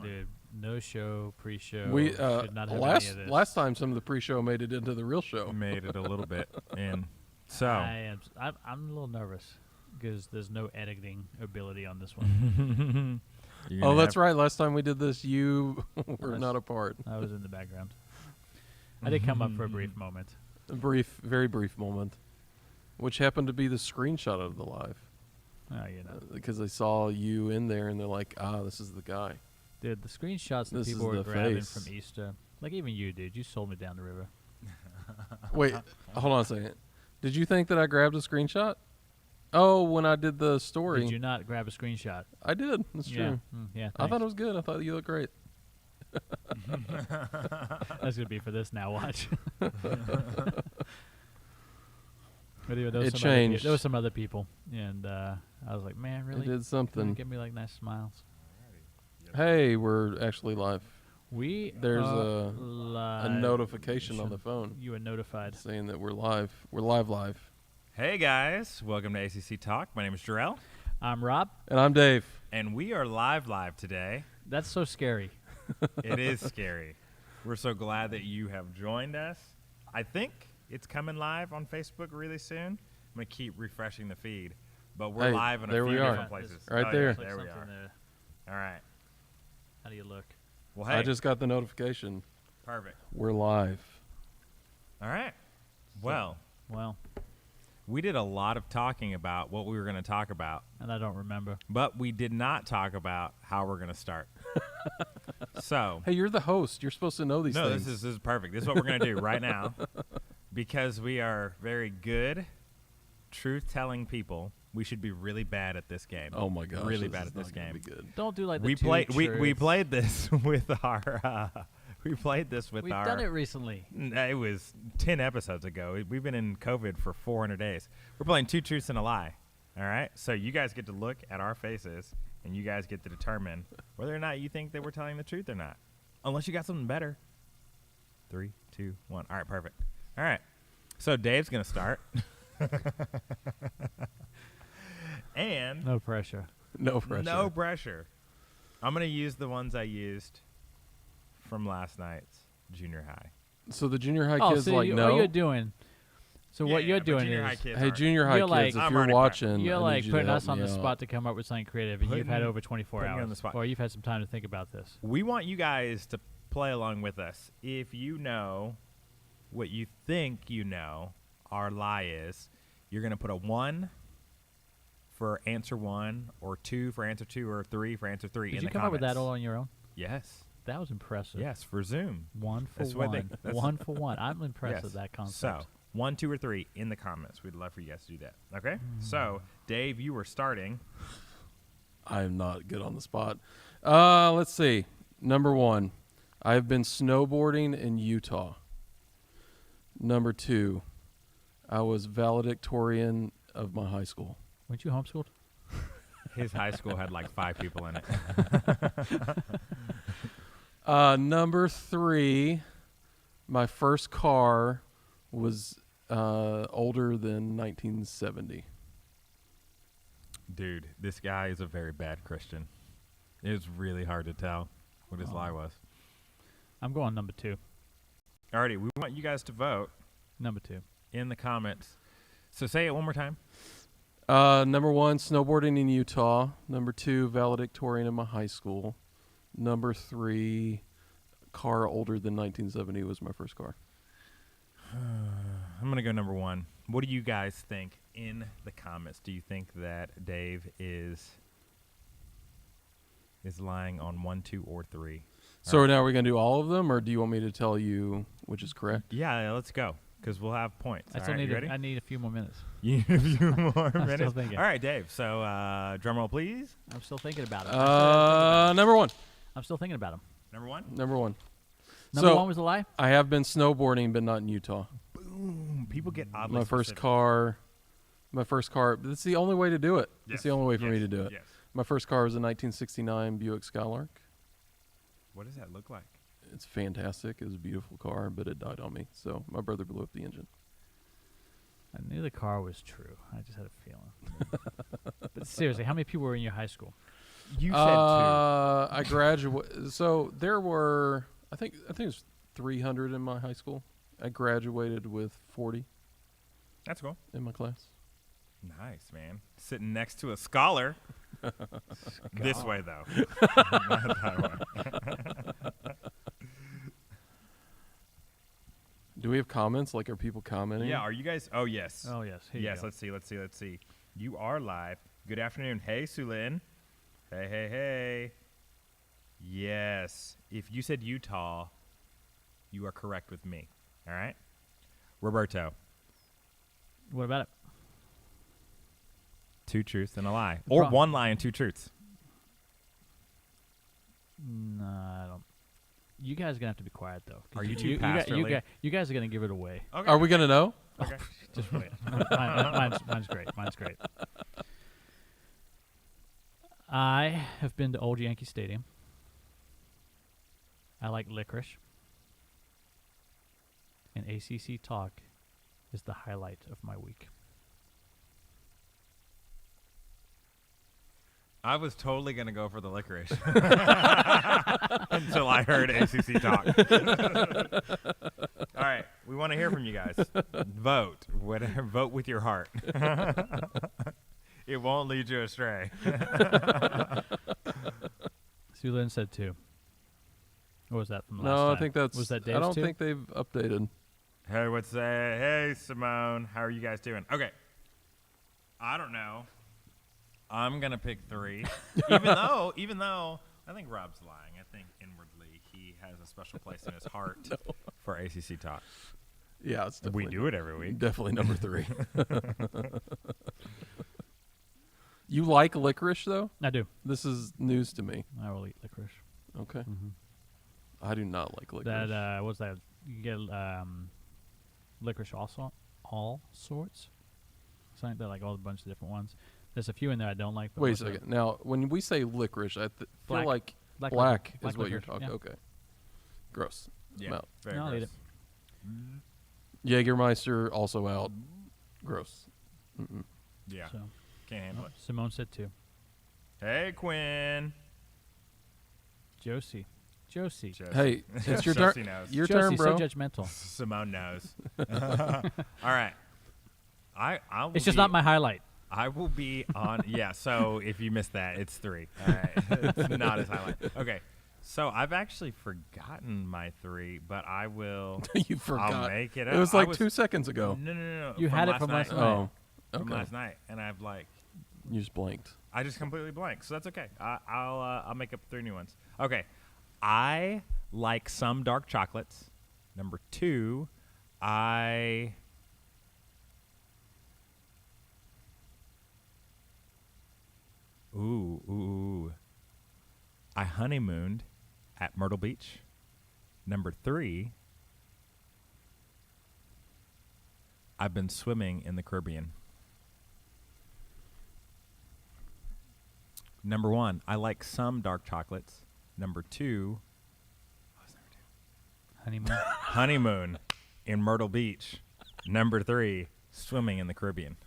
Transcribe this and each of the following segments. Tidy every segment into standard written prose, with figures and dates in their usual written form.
Dude, no show, pre-show. We should not have any of this. last time some of the pre-show made it into the real show. Made it a little bit. And so. I'm a little nervous because there's no editing ability on this one. Oh, that's right. Last time we did this, you were not a part. I was in the background. I did come up for a brief moment. A very brief moment, which happened to be the screenshot of the live. Oh, you know. Because they saw you in there and they're like, this is the guy. Dude, the screenshots that This people is were the grabbing face. from Easter. Like, even you, dude. You sold me down the river. Wait, hold on a second. Did you think that I grabbed a screenshot? Oh, when I did the story. Did you not grab a screenshot? I did. That's Yeah. true. Yeah, I thought it was good. I thought you looked great. That's going to be for this now. Watch. But anyway, It changed. There was some other people. And I was like, man, really? It did something. Give me, like, nice smiles. Hey, we're actually live. There's a live. notification on the phone You were notified. saying that we're live. We're live. Hey, guys. Welcome to ACC Talk. My name is Jarrell. I'm Rob. And I'm Dave. And we are live today. That's so scary. It is scary. We're so glad that you have joined us. I think it's coming live on Facebook really soon. I'm going to keep refreshing the feed. But we're Hey, live in a there few we are. different places. Right Oh, there. Yeah, Looks like there we something are. there. All right. How do you look? Well, hey. I just got the notification. Perfect. We're live. All right. Well, Well, we did a lot of talking about what we were going to talk about, and I don't remember. but we did not talk about how we're going to start. So, Hey, you're the host. You're supposed to know these no, things. this is perfect. This is what we're going to do right now. Because we are very good, truth-telling people, we should be really bad at this game. Oh my gosh. Really this bad is at this not gonna game. Be good. Don't do like the We two played. We truths. played this with our. We played this with We've our. done it recently. It was 10 episodes ago. We've been in COVID for 400 days. We're playing two truths and a lie. All right. So you guys get to look at our faces, and you guys get to determine whether or not you think that we're telling the truth or not. Unless you got something better. 3, 2, 1. All right. Perfect. All right. So Dave's gonna start. And No pressure. No pressure. no pressure. I'm going to use the ones I used from last night's junior high. So the junior high Oh, kids so like you, no. what you're doing? So what you're but doing junior high is kids Hey, aren't. junior high You're kids, like- if I'm you're already prepped. watching, you're I need like you putting to us help on me the out. spot to come up with something creative, and you've had Putting- over 24 putting you on hours, the spot. or you've had some time to think about this. We want you guys to play along with us. If you know what you think you know our lie is, you're going to put a 1 for answer 1, or 2 for answer 2, or 3 for answer 3 Did in you the come up with that comments. all on your own? Yes. That was impressive. Yes, for Zoom. One for That's what they- one. that's- 1 for 1. I'm impressed Yes. with that concept. So, 1, 2, or 3 in the comments. We'd love for you guys to do that. Okay? So, Dave, you were starting. I'm not good on the spot. Let's see. Number 1, I've been snowboarding in Utah. Number 2, I was valedictorian of my high school. Weren't you homeschooled? His high school had like 5 people in it. Number 3, my first car was older than 1970. Dude, this guy is a very bad Christian. It was really hard to tell what his lie was. I'm going number 2. Alrighty, we want you guys to vote Number 2. in the comments. So say it one more time. Number 1, snowboarding in Utah. Number 2, valedictorian in my high school. Number 3, car older than 1970 was my first car. I'm going to go number 1. What do you guys think in the comments? Do you think that Dave is lying on 1, 2, or 3? So now are we going to do all of them, or do you want me to tell you which is correct? Yeah, let's go, because we'll have points. I All still right, need you ready? I need a few more minutes. You need a few more I'm minutes. still thinking. All right, Dave. So drum roll, please. I'm still thinking about it. Number 1. I'm still thinking about him. Number 1. Number 1. Number So 1 was a lie? I have been snowboarding, but not in Utah. Boom. People get oddly My first specific. car. That's the only way to do it. Yes. That's the only way for me Yes. to do it. Yes. My first car was a 1969 Buick Skylark. What does that look like? It's fantastic. It was a beautiful car, but it died on me. So my brother blew up the engine. I knew the car was true. I just had a feeling. But seriously, how many people were in your high school? You said I graduated. So there were, I think it was 300 in my high school. I graduated with 40 2. That's cool. in my class. Nice, man. Sitting next to a scholar. This way, though. Not that way. Do we have comments? Like, are people commenting? Yeah, are you guys? Oh, yes. Oh yes. Here you Yes, go. let's see. You are live. Good afternoon. Hey, Sulin. Hey. Yes. If you said Utah, you are correct with me. All right? Roberto, What about it? 2 truths and a lie. The Or prob- 1 lie and 2 truths. No, I don't. You guys are gonna have to be quiet though. 'cause Are you too you pastorally? guys are gonna give it away. Okay. Are we gonna know? Okay. Just wait. Mine's great. Mine's great. I have been to Old Yankee Stadium. I like licorice. And ACC talk is the highlight of my week. I was totally going to go for the licorice until I heard ACC talk. All right. We want to hear from you guys. Vote. Whatever, vote with your heart. It won't lead you astray. Sulin said 2. What was that from last No, time? I think that's. Was that I Dave's don't 2? think they've updated. Hey, what's that? Hey, Simone. How are you guys doing? Okay. I don't know. I'm going to pick 3. even though I think Rob's lying. I think inwardly he has a special place in his heart for ACC talk. Yeah, it's definitely. We do it every week. Definitely number 3. You like licorice though? I do. This is news to me. I will eat licorice. Okay. I do not like licorice. That what's that? You get licorice also, all sorts. Something that like all a bunch of different ones. There's a few in there I don't like. But Wait a most of second. them- Now, when we say licorice, I feel Black. like Black black licorice. is Black what you're licorice, talking. yeah. Okay. Gross. I'm out. Very No, I'll eat gross. Jägermeister also out. Gross. Mm-mm. Yeah, So can't handle it. Simone said 2. Hey, Quinn. Josie. Josie. Hey, it's your Josie turn. knows. Your Josie, turn, bro. so judgmental. Simone knows. All right. I will It's just be- not my highlight. I will be on. Yeah. So if you missed that, it's 3. All right. It's not his highlight. Okay. So I've actually forgotten my 3, but I will. You forgot. I'll make it up. It was I like 2 seconds ago. No. You had it from last night. night. Oh, From okay. last night, and I've like. You just blanked. I just completely blank, so that's okay. I'll make up 3 new ones. Okay, I like some dark chocolates. Number 2, I I honeymooned at Myrtle Beach. Number 3, I've been swimming in the Caribbean. Number 1, I like some dark chocolates. Number 2, what was number 2? Honeymoon. Honeymoon in Myrtle Beach. Number 3, swimming in the Caribbean.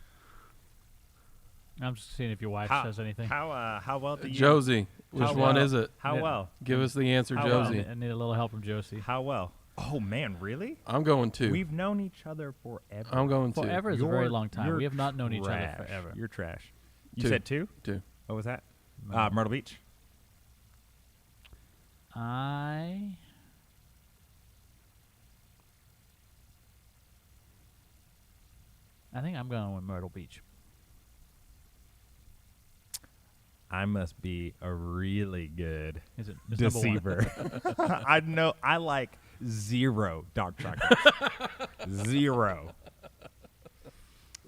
I'm just seeing if your wife says anything. How well do you? Josie, which how one well- is it? How Yeah. well? Give us the answer, How well? Josie. I need a little help from Josie. How well? Oh man, really? I'm going 2. We've known each other forever. I'm going 2. Forever is a very You're- long time. you're We have not known each other trash. forever. You're trash. You 2. said 2? 2. What was that? No. Myrtle Beach. I think I'm going with Myrtle Beach. I must be a really good Is it it's number one? deceiver. I know. I like 0 dark chocolate. 0.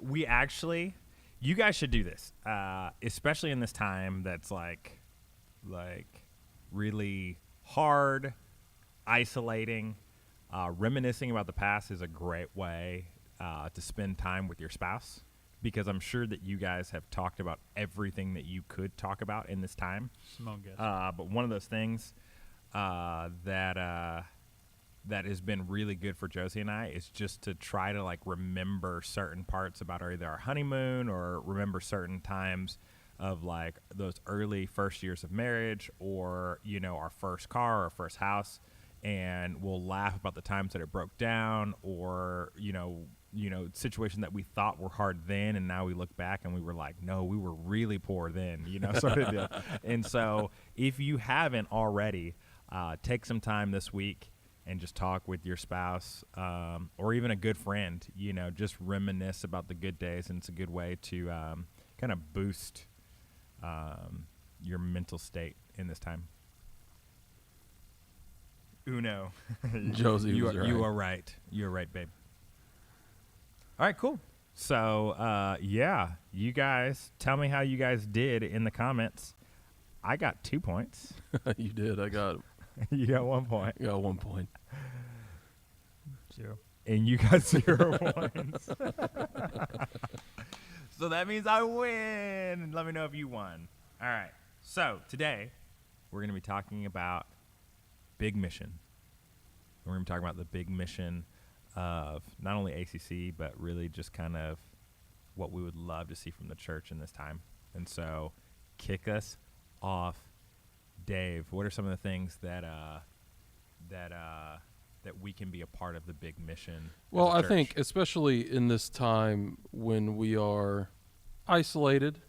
We actually, you guys should do this, especially in this time that's like really hard, isolating. Reminiscing about the past is a great way to spend time with your spouse, because I'm sure that you guys have talked about everything that you could talk about in this time. Simone guess. But one of those things that has been really good for Josie and I is just to try to like remember certain parts about either our honeymoon or remember certain times of like those early first years of marriage, or our first car or our first house, and we'll laugh about the times that it broke down, or situation that we thought were hard then, and now we look back and we were like, no, we were really poor then, sort of deal. And so if you haven't already, take some time this week and just talk with your spouse, or even a good friend, just reminisce about the good days. And it's a good way to kind of boost your mental state in this time. Uno. Josie you was are, right. You are right. You're right, babe. All right, cool. So, you guys, tell me how you guys did in the comments. I got 2 points. You did. I got You got 1 point. 1 point. 0. And you got 0 points. So that means I win. Let me know if you won. All right. So today we're going to be talking about big mission. We're going to be talking about the big mission of not only ACC, but really just kind of what we would love to see from the church in this time. And so kick us off, Dave. What are some of the things that we can be a part of the big mission? Well, as a I church? think especially in this time when we are isolated,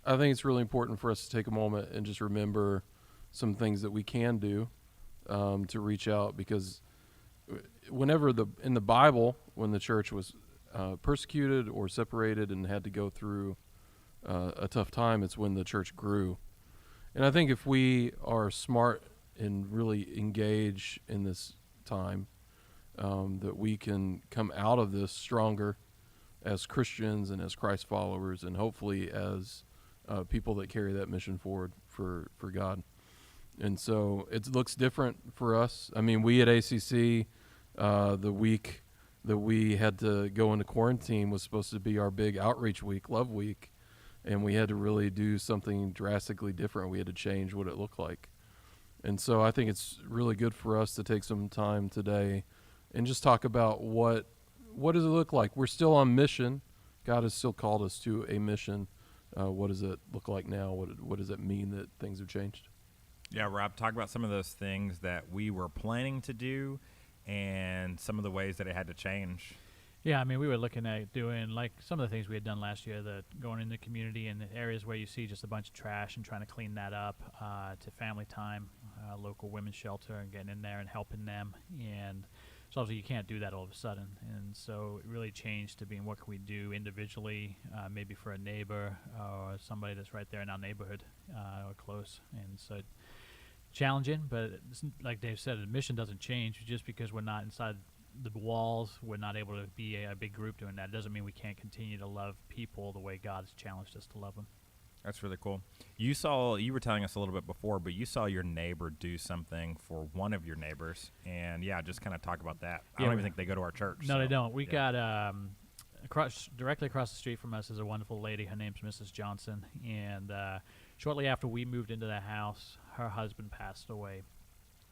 I think it's really important for us to take a moment and just remember some things that we can do to reach out, because whenever in the Bible, when the church was persecuted or separated and had to go through a tough time, it's when the church grew. And I think if we are smart and really engage in this time, that we can come out of this stronger as Christians and as Christ followers, and hopefully as people that carry that mission forward for God. And so it looks different for us. I mean, we at ACC, the week that we had to go into quarantine was supposed to be our big outreach week, Love Week, and we had to really do something drastically different. We had to change what it looked like. And so I think it's really good for us to take some time today and just talk about what does it look like. We're still on mission. God has still called us to a mission. What does it look like now? What does it mean that things have changed? Yeah, Rob, talk about some of those things that we were planning to do and some of the ways that it had to change. Yeah, I mean, we were looking at doing like some of the things we had done last year, that going in the community and the areas where you see just a bunch of trash and trying to clean that up, to family time, local women's shelter, and getting in there and helping them. And so obviously you can't do that all of a sudden. And so it really changed to being, what can we do individually, maybe for a neighbor or somebody that's right there in our neighborhood or close. And so challenging, but it's, like Dave said, the mission doesn't change. Just because we're not inside the walls, we're not able to be a big group doing that. It doesn't mean we can't continue to love people the way God has challenged us to love them. That's really cool. You were telling us a little bit before, but you saw your neighbor do something for one of your neighbors, and just kind of talk about that. I don't even think they go to our church. No, they don't. We got directly across the street from us is a wonderful lady. Her name's Mrs. Johnson, and shortly after we moved into the house, her husband passed away.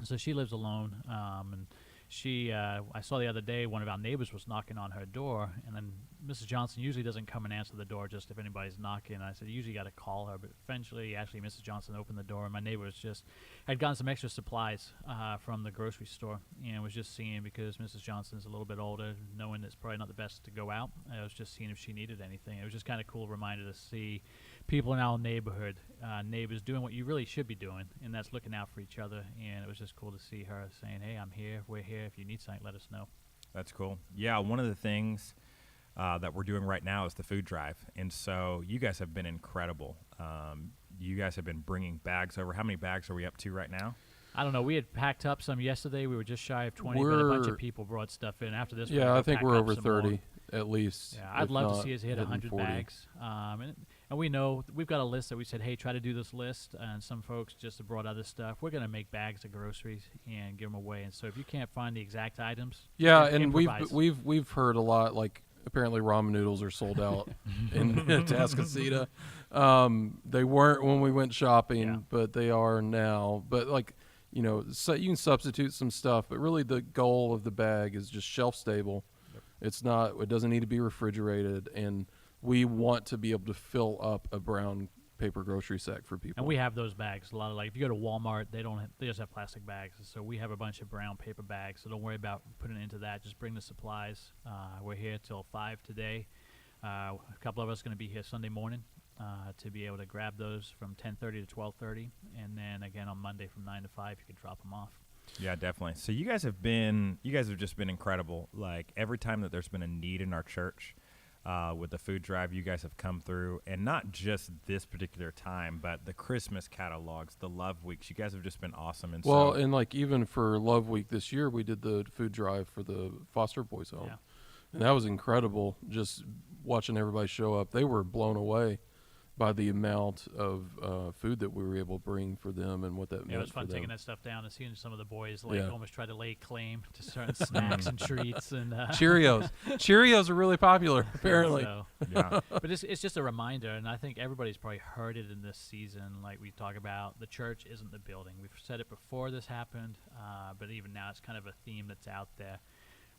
So she lives alone, and she, I saw the other day, one of our neighbors was knocking on her door, and then Mrs. Johnson usually doesn't come and answer the door just if anybody's knocking. And I said, you usually got to call her, but eventually, actually, Mrs. Johnson opened the door, and my neighbor had gotten some extra supplies from the grocery store, and was just seeing, because Mrs. Johnson's a little bit older, knowing it's probably not the best to go out. I was just seeing if she needed anything. It was just kind of cool reminder to see people in our neighborhood, neighbors doing what you really should be doing, and that's looking out for each other. And it was just cool to see her saying, hey, I'm here, we're here, if you need something, let us know. That's cool. Yeah, one of the things that we're doing right now is the food drive. And so you guys have been incredible. You guys have been bringing bags over. How many bags are we up to right now? I don't know. We had packed up some yesterday. We were just shy of 20, but a bunch of people brought stuff in. After this, I think we're over 30 at least. Yeah, I'd love to see us hit 100 bags. And we know we've got a list that we said, hey, try to do this list. And some folks just brought other stuff. We're going to make bags of groceries and give them away. And so if you can't find the exact items, and improvise. we've heard a lot, like apparently ramen noodles are sold out in Tascasita. They weren't when we went shopping, but they are now. But so you can substitute some stuff, but really the goal of the bag is just shelf stable. It doesn't need to be refrigerated, and we want to be able to fill up a brown paper grocery sack for people. And we have those bags. A lot of, like, if you go to Walmart, they just have plastic bags. So we have a bunch of brown paper bags. So don't worry about putting it into that. Just bring the supplies. We're here till 5 today. A couple of us going to be here Sunday morning to be able to grab those from 10:30 to 12:30, and then again on Monday from 9 to 5. You can drop them off. Yeah, definitely. So you guys have just been incredible. Like every time that there's been a need in our church with the food drive, you guys have come through, and not just this particular time, but the Christmas catalogs, the Love Weeks. You guys have just been awesome. And Well, so, and like even for Love Week this year, we did the food drive for the foster boys home. Yeah. And that was incredible, just watching everybody show up. They were blown away by the amount of food that we were able to bring for them and what that meant Yeah, it was fun for them. taking that stuff down and seeing some of the boys like Yeah. almost try to lay claim to certain snacks and treats and Cheerios. Cheerios are really popular, apparently. So, yeah, but it's just a reminder, and I think everybody's probably heard it in this season. Like we talk about, the church isn't the building. We've said it before this happened, but even now it's kind of a theme that's out there.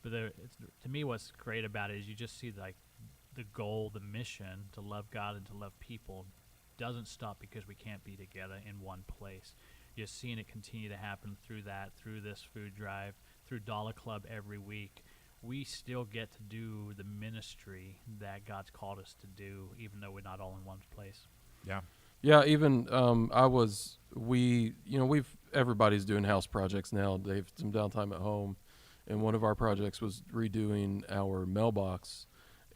But to me, what's great about it is you just see like the goal, the mission to love God and to love people doesn't stop because we can't be together in one place. You're seeing it continue to happen through this food drive, through Dollar Club every week. We still get to do the ministry that God's called us to do, even though we're not all in one place. yeah. Yeah, even everybody's doing house projects now. They have some downtime at home, and one of our projects was redoing our mailbox.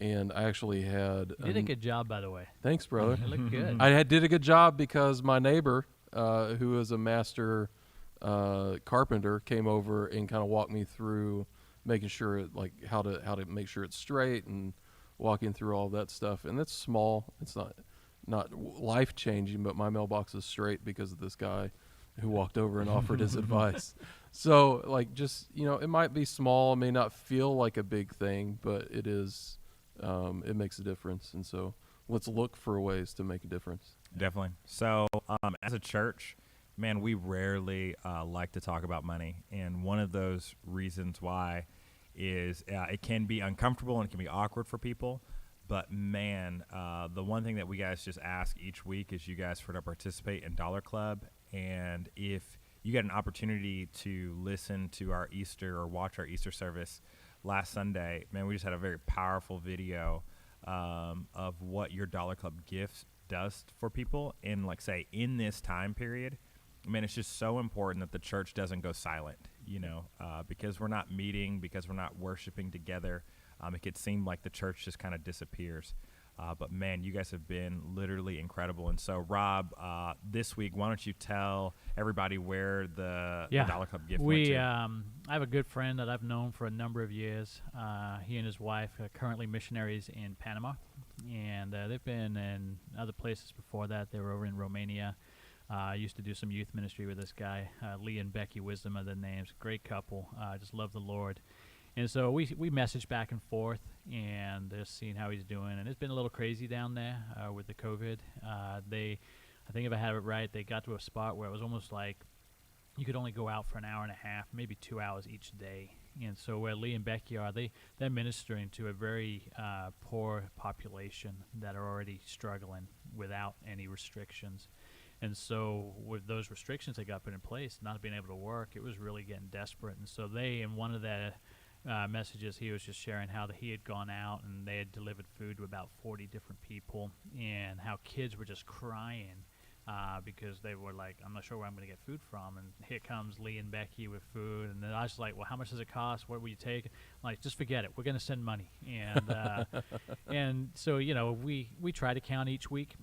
And I actually had. You did a good job, by the way. Thanks, brother. It looked good. Did a good job because my neighbor, who is a master carpenter, came over and kind of walked me through making sure how to make sure it's straight and walking through all that stuff. And it's small. It's not life changing, but my mailbox is straight because of this guy who walked over and offered his advice. So it might be small, it may not feel like a big thing, but it is. It makes a difference, and so let's look for ways to make a difference. Definitely. So, as a church, man, we rarely like to talk about money, and one of those reasons why is it can be uncomfortable and it can be awkward for people. But man, the one thing that we guys just ask each week is you guys for to participate in Dollar Club, and if you get an opportunity to listen to our Easter or watch our Easter service last Sunday, man, we just had a very powerful video of what your Dollar Club gift does for people in, in this time period. Man, it's just so important that the church doesn't go silent, because we're not meeting, because we're not worshiping together. It could seem like the church just kind of disappears. But, man, you guys have been literally incredible. And so, Rob, this week, why don't you tell everybody where the Dollar Club gift went to? I have a good friend that I've known for a number of years. He and his wife are currently missionaries in Panama, and they've been in other places before that. They were over in Romania. I used to do some youth ministry with this guy. Lee and Becky Wisdom are their names. Great couple. Just love the Lord. And so we message back and forth and just seeing how he's doing. And it's been a little crazy down there with the COVID. I think if I have it right, they got to a spot where it was almost like you could only go out for an hour and a half, maybe 2 hours each day. And so where Lee and Becky are, they're ministering to a very poor population that are already struggling without any restrictions. And so with those restrictions they got put in place, not being able to work, it was really getting desperate. And so in one of the messages, he was just sharing how he had gone out and they had delivered food to about 40 different people, and how kids were just crying because they were like, I'm not sure where I'm going to get food from. And here comes Lee and Becky with food. And then I was like, well, how much does it cost? What will you take? I'm like, just forget it. We're going to send money. And and so, we try to count each week.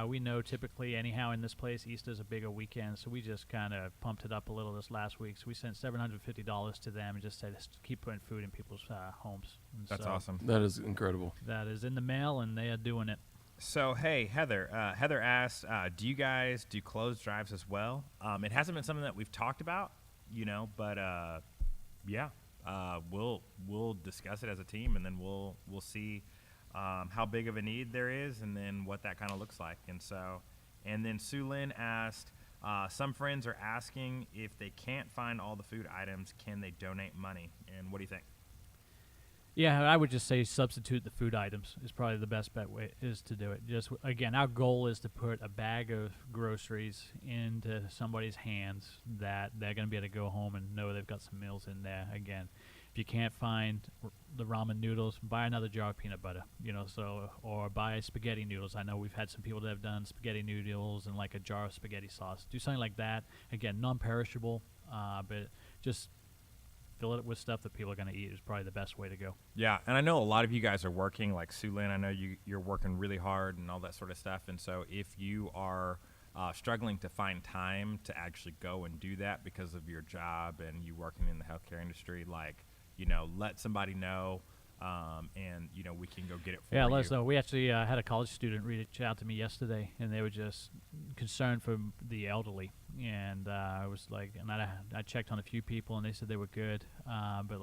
We know typically anyhow in this place, Easter's a bigger weekend. So we just kind of pumped it up a little this last week. So we sent $750 to them and just said, let's keep putting food in people's homes. And That's so awesome. That is incredible. that is in the mail, and they are doing it. So, hey, Heather. Heather asked, do you guys do clothes drives as well? It hasn't been something that we've talked about, but we'll discuss it as a team, and then we'll see how big of a need there is, and then what that kind of looks like. And then Sue Lynn asked, some friends are asking if they can't find all the food items, can they donate money? And what do you think? Yeah, I would just say substitute the food items is probably the best bet way is to do it. Just again, our goal is to put a bag of groceries into somebody's hands that they're going to be able to go home and know they've got some meals in there. Again, if you can't find the ramen noodles, buy another jar of peanut butter, so or buy spaghetti noodles. I know we've had some people that have done spaghetti noodles and like a jar of spaghetti sauce. Do something like that. Again, non-perishable, but just fill it with stuff that people are going to eat is probably the best way to go. Yeah, and I know a lot of you guys are working, like Sue Lynn, I know you're working really hard and all that sort of stuff. And so if you are struggling to find time to actually go and do that because of your job and you working in the healthcare industry, let somebody know, and, we can go get it for you. Yeah, let us know. We actually had a college student reach out to me yesterday, and they were just concerned for the elderly. And I was like, and I checked on a few people, and they said they were good, but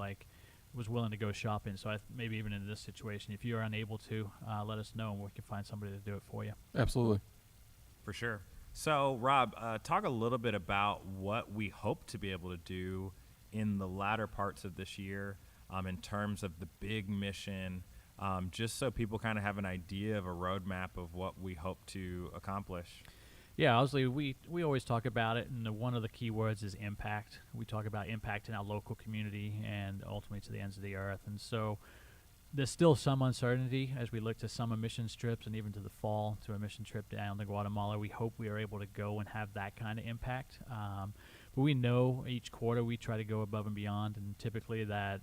was willing to go shopping. So maybe even in this situation, if you're unable to, let us know, and we can find somebody to do it for you. Absolutely. For sure. So, Rob, talk a little bit about what we hope to be able to do in the latter parts of this year in terms of the big mission, just so people kind of have an idea of a roadmap of what we hope to accomplish. Yeah, obviously, we always talk about it, and one of the key words is impact. We talk about impact in our local community and ultimately to the ends of the earth. And so there's still some uncertainty as we look to summer mission trips and even to the fall to a mission trip down to Guatemala. We hope we are able to go and have that kind of impact. But we know each quarter we try to go above and beyond, and typically that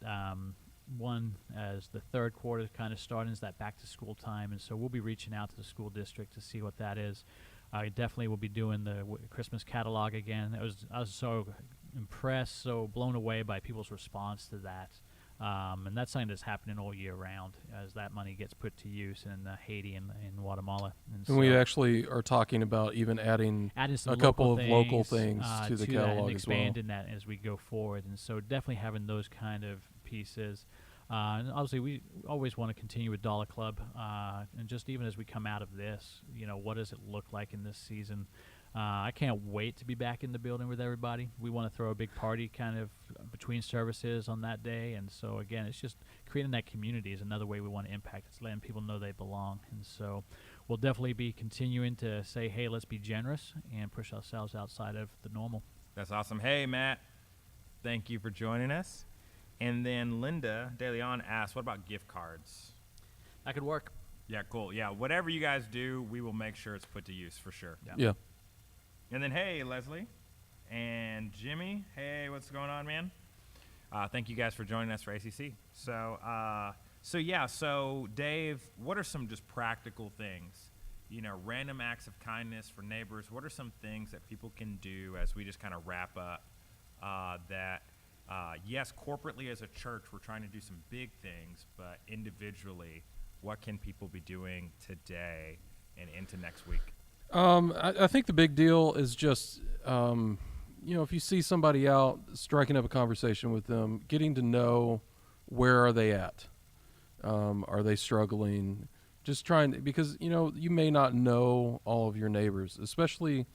as the third quarter kind of starting is that back-to-school time. And so we'll be reaching out to the school district to see what that is. I definitely will be doing the Christmas catalog again. I was so impressed, so blown away by people's response to that. And that's something that's happening all year round as that money gets put to use in Haiti and Guatemala. And we actually are talking about even adding some a couple of local things things to the that catalog and as well. expanding that as we go forward. And so definitely having those kind of pieces. And obviously, we always want to continue with Dollar Club. And just even as we come out of this, what does it look like in this season? I can't wait to be back in the building with everybody. We want to throw a big party kind of between services on that day. And so, again, it's just creating that community is another way we want to impact. It's letting people know they belong. And so we'll definitely be continuing to say, hey, let's be generous and push ourselves outside of the normal. That's awesome. Hey, Matt, thank you for joining us. And then Linda De Leon asked, what about gift cards? That could work. Yeah, cool. Yeah, whatever you guys do, we will make sure it's put to use for sure. Yeah. And then, hey, Leslie and Jimmy. Hey, what's going on, man? Thank you guys for joining us for ACC. So Dave, what are some just practical things, random acts of kindness for neighbors? What are some things that people can do as we just kind of wrap up yes, corporately as a church, we're trying to do some big things, but individually, what can people be doing today and into next week? I think the big deal is just, if you see somebody out, striking up a conversation with them, getting to know where are they at. Are they struggling? Just trying to, because, you may not know all of your neighbors, especially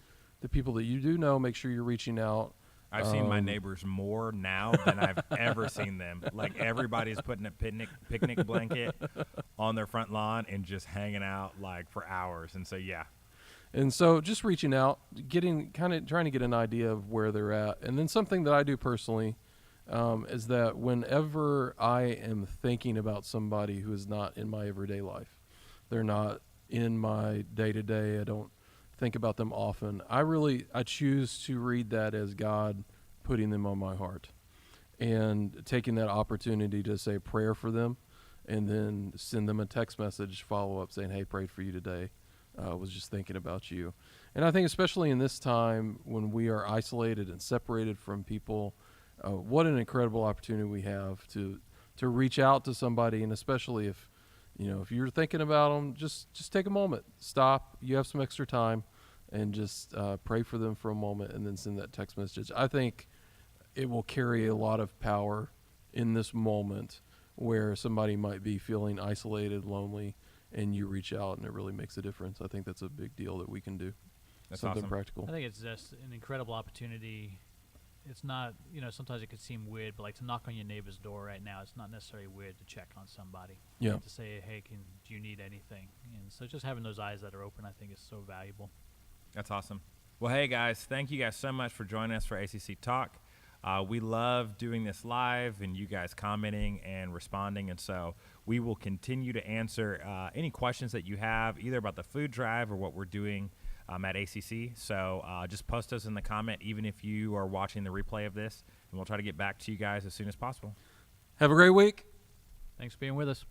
the people that you do know. Make sure you're reaching out. I've seen my neighbors more now than I've ever seen them. Like everybody's putting a picnic blanket on their front lawn and just hanging out for hours. And so, yeah. And so just reaching out, trying to get an idea of where they're at. And then something that I do personally is that whenever I am thinking about somebody who is not in my everyday life, they're not in my day-to-day, I don't think about them often, I choose to read that as God putting them on my heart and taking that opportunity to say a prayer for them and then send them a text message follow-up saying, hey, prayed for you today. Was just thinking about you. And I think especially in this time when we are isolated and separated from people, what an incredible opportunity we have to reach out to somebody. And especially if you're thinking about them, just take a moment, stop, you have some extra time, and just pray for them for a moment and then send that text message. I think it will carry a lot of power in this moment where somebody might be feeling isolated, lonely, and you reach out and it really makes a difference. I think that's a big deal that we can do. That's something awesome. Practical. I think it's just an incredible opportunity it's not, sometimes it could seem weird, but like to knock on your neighbor's door right now, it's not necessarily weird to check on somebody. Yeah. And to say, hey, do you need anything? And so just having those eyes that are open, I think, is so valuable. That's awesome. Well, hey, guys, thank you guys so much for joining us for ACC Talk. We love doing this live and you guys commenting and responding. And so we will continue to answer any questions that you have, either about the food drive or what we're doing at ACC. So just post us in the comment, even if you are watching the replay of this, and we'll try to get back to you guys as soon as possible. Have a great week. Thanks for being with us.